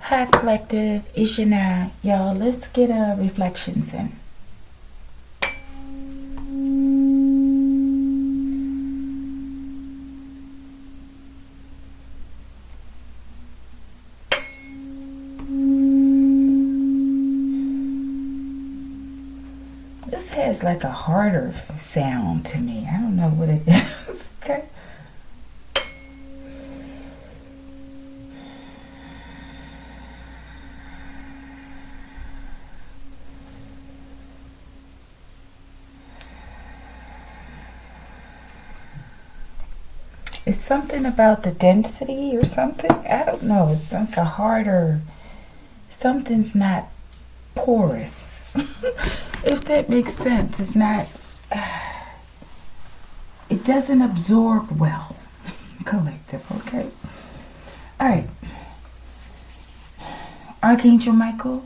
Hi collective, it's Janai. Y'all, let's get reflections in. This has like a harder sound to me. I don't know what it is. Okay. It's something about the density or something. I don't know. It's like a harder, something's not porous. If that makes sense. It's not, it doesn't absorb well. Collective, okay? All right. Archangel Michael,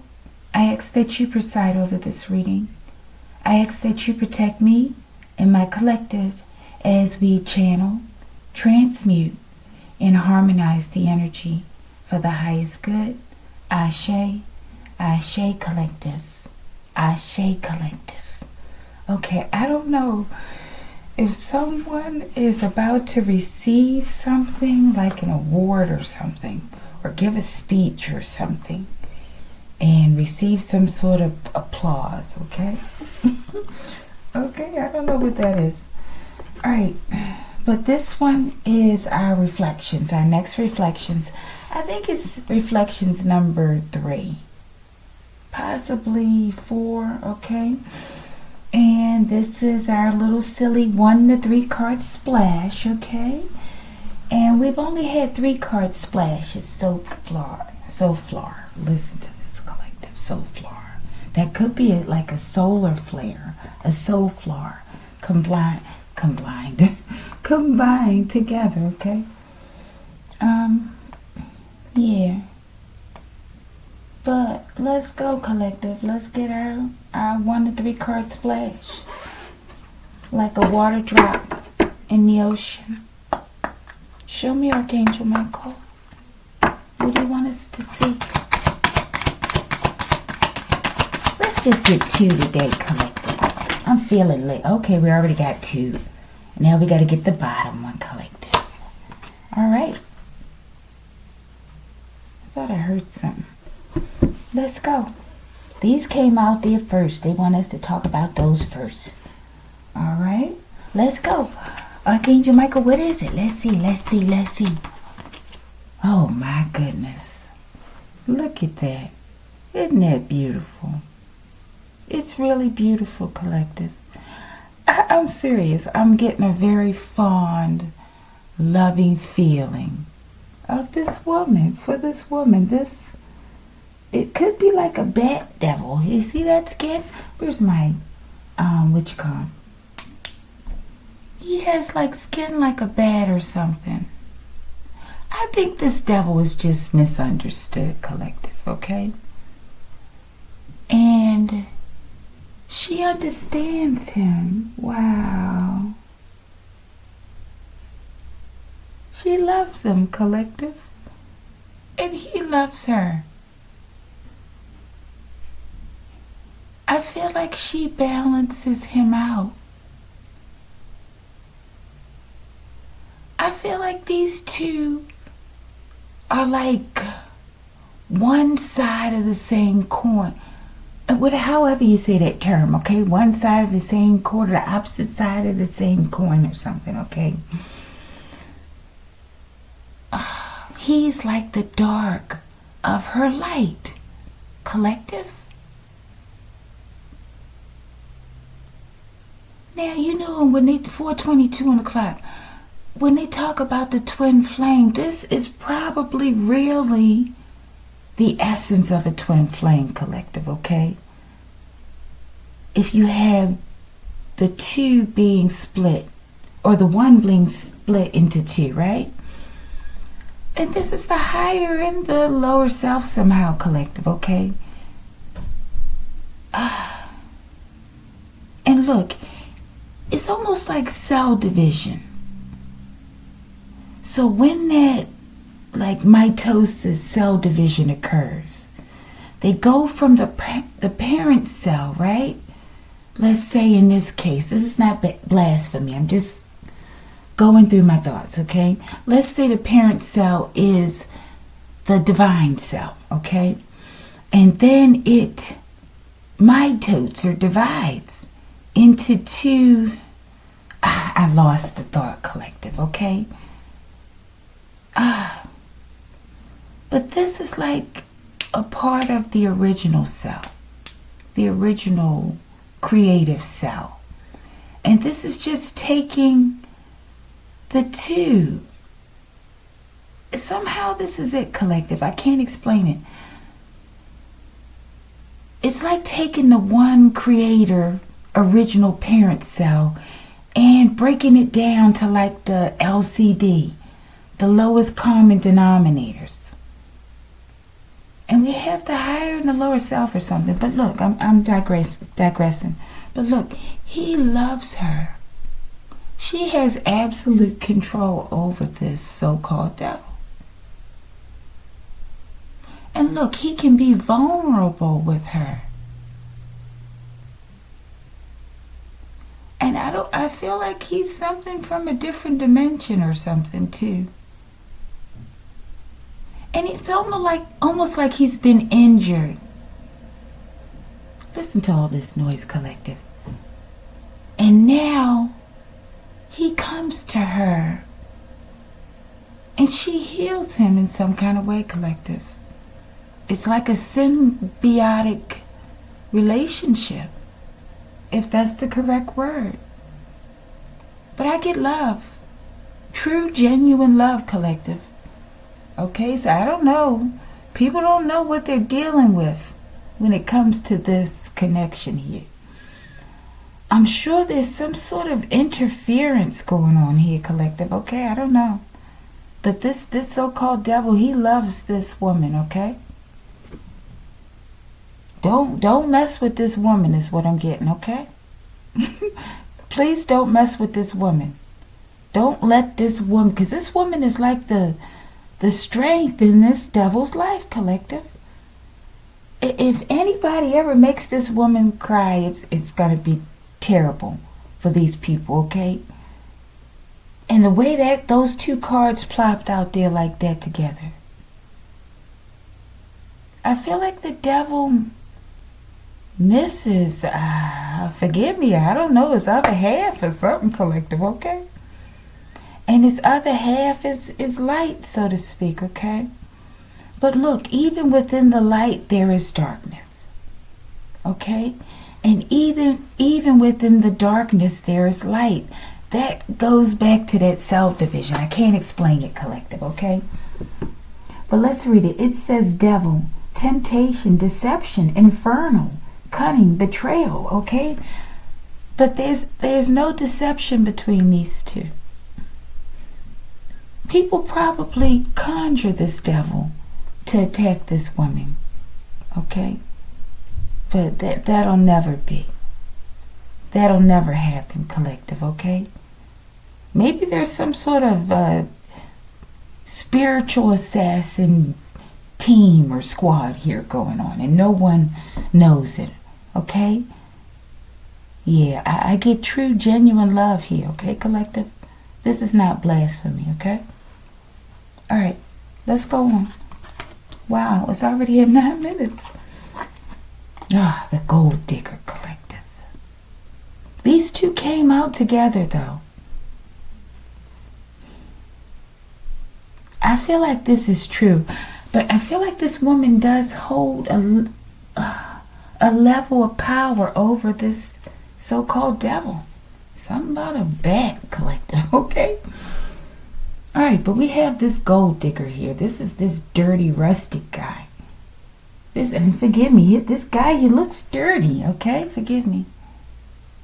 I ask that you preside over this reading. I ask that you protect me and my collective as we channel, transmute, and harmonize the energy for the highest good. Ashe, Ashe collective, Ashe collective. Okay, I don't know if someone is about to receive something like an award or something, or give a speech or something, and receive some sort of applause, okay? Okay, I don't know what that is. All right, but this one is our reflections, our next reflections. I think it's reflections number 3, possibly 4, okay? And this is our little silly 1 to 3 card splash, okay? And we've only had 3 card splashes so far. Listen to this collective, so far. That could be like a solar flare, a soulflower combined combined together, okay? Yeah. But let's go, collective. Let's get our 1 to 3 card splash. Like a water drop in the ocean. Show me, Archangel Michael. What do you want us to see? Let's just get 2 today, collective. I'm feeling lit. Okay, we already got 2. Now we got to get the bottom one, collective. All right. I thought I heard something. Let's go. These came out there first. They want us to talk about those first. All right. Let's go. Archangel Michael, what is it? Let's see. Oh my goodness. Look at that. Isn't that beautiful? It's really beautiful, collective. I'm serious. I'm getting a very fond, loving feeling of this woman, for this woman. It could be like a bat devil. You see that skin? Where's my, what you call him? He has like skin like a bat or something. I think this devil is just misunderstood, collective, okay? And she understands him. Wow. She loves him, collective. And he loves her. I feel like she balances him out. I feel like these two are like one side of the same coin. However you say that term, okay? One side of the same coin, or the opposite side of the same coin or something, okay? He's like the dark of her light, collective. Now, you know, when they 4:22 on the clock, when they talk about the twin flame, this is probably really the essence of a twin flame, collective, okay? If you have the 2 being split, or the 1 being split into 2, right? And this is the higher and the lower self somehow, collective, okay? And look, it's almost like cell division. So when that like mitosis, cell division occurs. They go from the parent cell, right? Let's say in this case, this is not blasphemy. I'm just going through my thoughts, okay? Let's say the parent cell is the divine cell, okay? And then it mitotes or divides into two. I lost the thought collective, okay? But this is like a part of the original cell, the original creative cell. And this is just taking the two. Somehow this is it, collective. I can't explain it. It's like taking the one creator, original parent cell, and breaking it down to like the LCD, the lowest common denominators. And we have the higher and the lower self or something. But look, I'm digressing. But look, he loves her. She has absolute control over this so-called devil. And look, he can be vulnerable with her. And I feel like he's something from a different dimension or something too. And it's almost like he's been injured. Listen to all this noise, collective. And now he comes to her and she heals him in some kind of way, collective. It's like a symbiotic relationship, if that's the correct word. But I get love. True, genuine love, collective. Okay, so I don't know. People don't know what they're dealing with when it comes to this connection here. I'm sure there's some sort of interference going on here, collective. Okay, I don't know. But this so-called devil, he loves this woman, okay? Don't mess with this woman is what I'm getting, okay? Please don't mess with this woman. Don't let this woman, because this woman is like the strength in this devil's life, collective. If anybody ever makes this woman cry, it's going to be terrible for these people, okay? And the way that those two cards plopped out there like that together, I feel like the devil misses, forgive me, I don't know, his other half or something, collective, okay? And his other half is light, so to speak, okay? But look, even within the light, there is darkness, okay? And even within the darkness, there is light. That goes back to that self-division. I can't explain it, collective, okay? But let's read it. It says devil, temptation, deception, infernal, cunning, betrayal, okay? But there's no deception between these two. People probably conjure this devil to attack this woman, okay? But that'll never be. That'll never happen, collective, okay? Maybe there's some sort of spiritual assassin team or squad here going on, and no one knows it, okay? Yeah, I get true, genuine love here, okay, collective? This is not blasphemy, okay? All right, let's go on. Wow, it's already at 9 minutes. The Gold Digger Collective. These two came out together, though. I feel like this is true, but I feel like this woman does hold a level of power over this so-called devil. Something about a bat, collective, okay? All right, but we have this gold digger here. This is this dirty, rustic guy. And forgive me, this guy, he looks dirty, okay? Forgive me.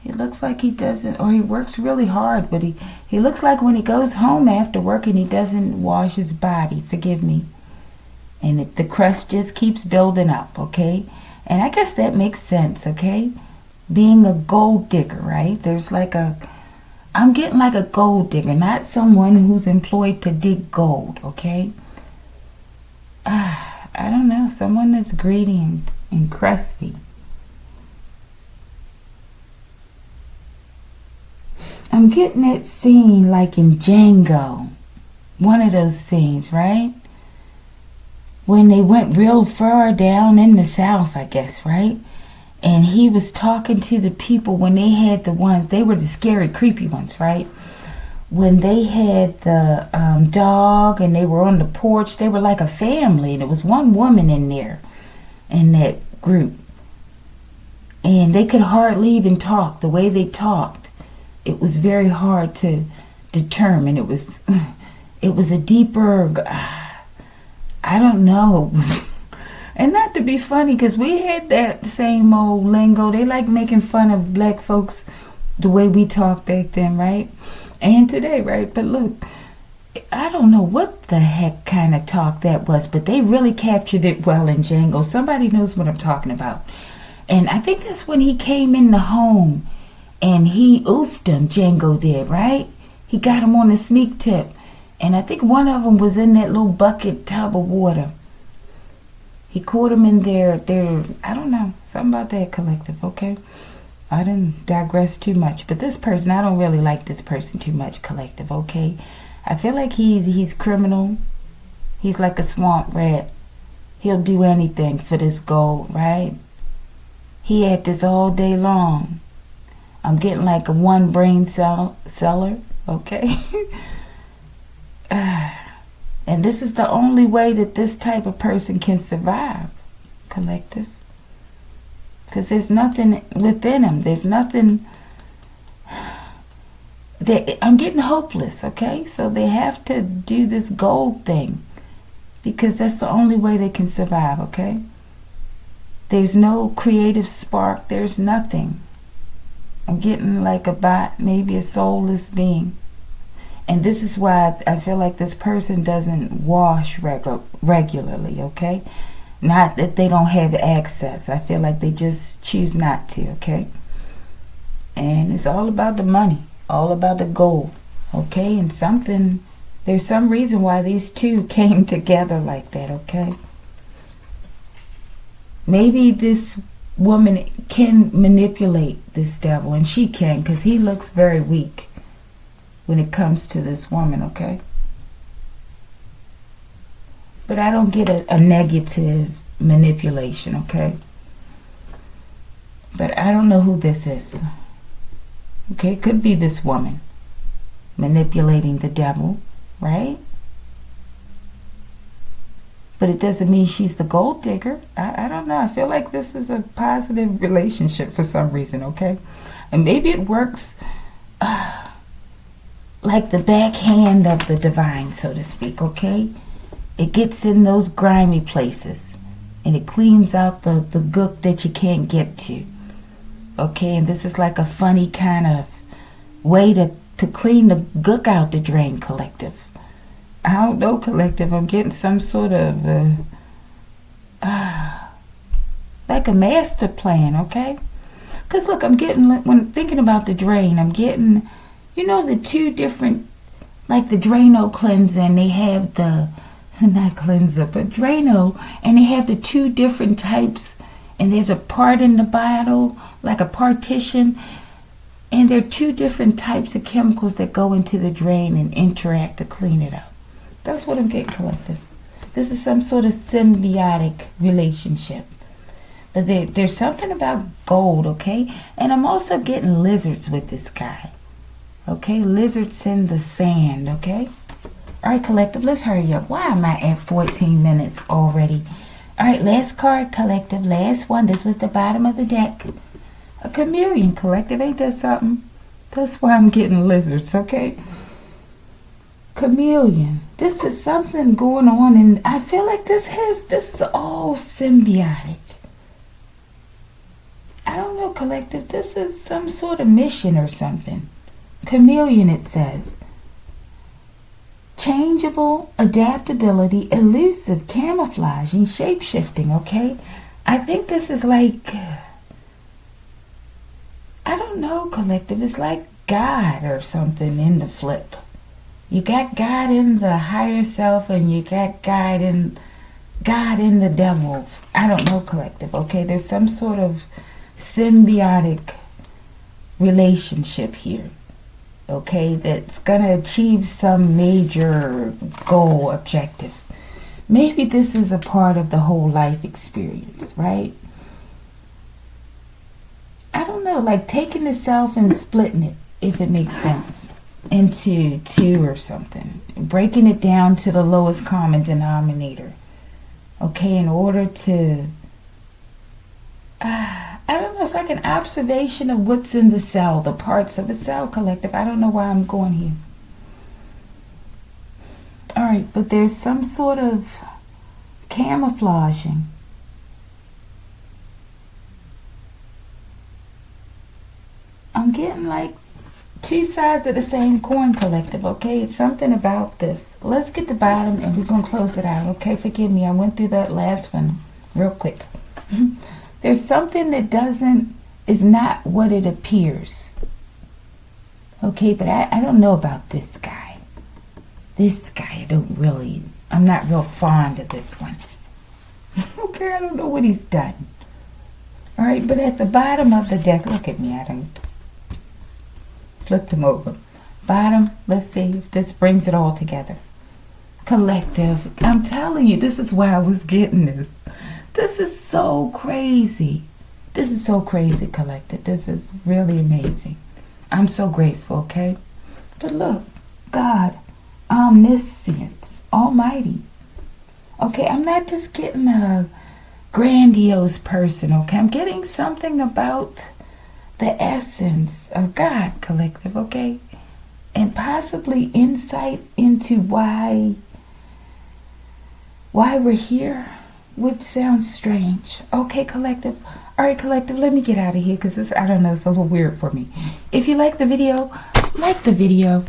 He looks like he doesn't, or he works really hard, but he looks like when he goes home after work and he doesn't wash his body. Forgive me. And the crust just keeps building up, okay? And I guess that makes sense, okay? Being a gold digger, right? There's like I'm getting like a gold digger, not someone who's employed to dig gold, okay? I don't know, someone that's greedy and crusty. I'm getting that scene like in Django. One of those scenes, right? When they went real far down in the South, I guess, right? And he was talking to the people when they had the ones, they were the scary, creepy ones, right? When they had the dog and they were on the porch, they were like a family. And there was one woman in there, in that group. And they could hardly even talk. The way they talked, it was very hard to determine. It was a deeper, I don't know. And not to be funny, because we had that same old lingo. They like making fun of black folks the way we talk back then, right? And today, right? But look, I don't know what the heck kind of talk that was, but they really captured it well in Django. Somebody knows what I'm talking about. And I think that's when he came in the home and he oofed him, Django did, right? He got him on a sneak tip. And I think one of them was in that little bucket tub of water. He caught him in there, I don't know, something about that, collective, okay? I didn't digress too much. But this person, I don't really like this person too much, collective, okay? I feel like he's criminal. He's like a swamp rat. He'll do anything for this gold, right? He had this all day long. I'm getting like a one brain seller, okay? And this is the only way that this type of person can survive, collective. Because there's nothing within him. There's nothing. I'm getting hopeless, okay? So they have to do this gold thing. Because that's the only way they can survive, okay? There's no creative spark. There's nothing. I'm getting like a bot, maybe a soulless being. And this is why I feel like this person doesn't wash regularly, okay? Not that they don't have access. I feel like they just choose not to, okay? And it's all about the money, all about the gold, okay? And there's some reason why these two came together like that, okay? Maybe this woman can manipulate this devil, and she can, because he looks very weak when it comes to this woman, okay? But I don't get a negative manipulation, okay? But I don't know who this is. Okay, it could be this woman manipulating the devil, right? But it doesn't mean she's the gold digger. I don't know. I feel like this is a positive relationship for some reason, okay? And maybe it works like the backhand of the divine, so to speak, okay? It gets in those grimy places and it cleans out the gook that you can't get to, okay? And this is like a funny kind of way to clean the gook out the drain, collective. I don't know, collective. I'm getting some sort of like a master plan, okay? Because look, I'm getting, when thinking about the drain, I'm getting, you know, the two different, like the Drano cleanser, and they have the, not cleanser, but Drano, and they have the two different types, and there's a part in the bottle, like a partition, and there are two different types of chemicals that go into the drain and interact to clean it out. That's what I'm getting, collective. This is some sort of symbiotic relationship. But there's something about gold, okay? And I'm also getting lizards with this guy. Okay, lizards in the sand, okay? All right, collective, let's hurry up. Why am I at 14 minutes already? All right, last card, collective, last one. This was the bottom of the deck. A chameleon, collective, ain't that something? That's why I'm getting lizards, okay? Chameleon. This is something going on, and I feel like this is all symbiotic. I don't know, collective. This is some sort of mission or something. Chameleon, it says. Changeable, adaptability, elusive, camouflage, and shape-shifting, okay? I think this is like, I don't know, collective. It's like God or something in the flip. You got God in the higher self, and you got God in God and the devil. I don't know, collective. Okay, there's some sort of symbiotic relationship here. Okay, that's gonna achieve some major goal, objective. Maybe this is a part of the whole life experience, right? I don't know, like taking the self and splitting it, if it makes sense, into two or something. Breaking it down to the lowest common denominator. Okay, in order to, I don't know, it's like an observation of what's in the cell, the parts of a cell, collective. I don't know why I'm going here. All right, but there's some sort of camouflaging. I'm getting like two sides of the same coin, collective, okay? It's something about this. Let's get the bottom and we're going to close it out, okay? Forgive me, I went through that last one real quick. There's something that is not what it appears. Okay, but I don't know about this guy. This guy, I'm not real fond of this one. Okay, I don't know what he's done. All right, but at the bottom of the deck, look at me, I done flipped them over. Bottom, let's see if this brings it all together. Collective, I'm telling you, this is why I was getting this. This is so crazy. This is so crazy, collective. This is really amazing. I'm so grateful, okay? But look, God, omniscience, almighty. Okay, I'm not just getting a grandiose person, okay? I'm getting something about the essence of God, collective, okay? And possibly insight into why we're here, which sounds strange. Okay, collective. All right, collective, let me get out of here because I don't know, it's a little weird for me. If you like the video, like the video.